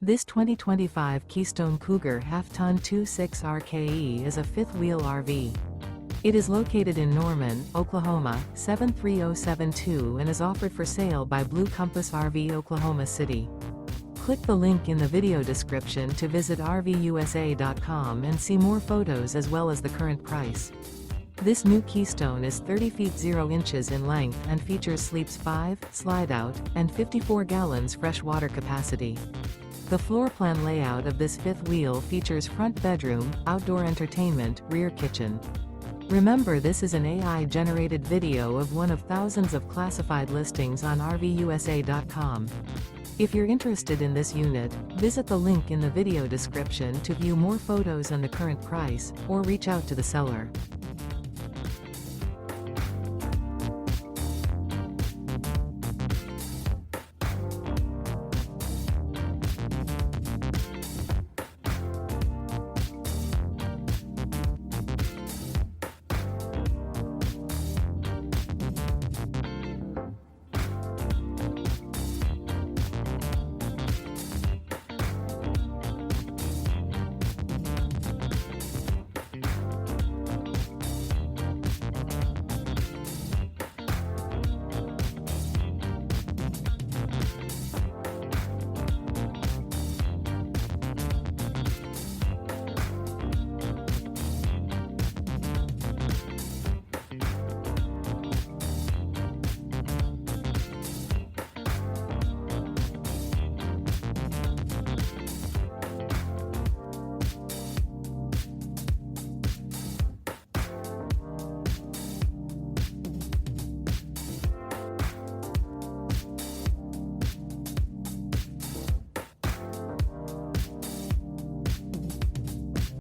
This 2025 Keystone Cougar Half-Ton 26 RKE is a fifth-wheel RV. It is located in Norman, Oklahoma, 73072 and is offered for sale by Blue Compass RV Oklahoma City. Click the link in the video description to visit RVUSA.com and see more photos as well as the current price. This new Keystone is 30 feet 0 inches in length and features sleeps 5, slide-out, and 54 gallons fresh water capacity. The floor plan layout of this fifth wheel features front bedroom, outdoor entertainment, rear kitchen. Remember, this is an AI-generated video of one of thousands of classified listings on RVUSA.com. If you're interested in this unit, visit the link in the video description to view more photos and the current price, or reach out to the seller.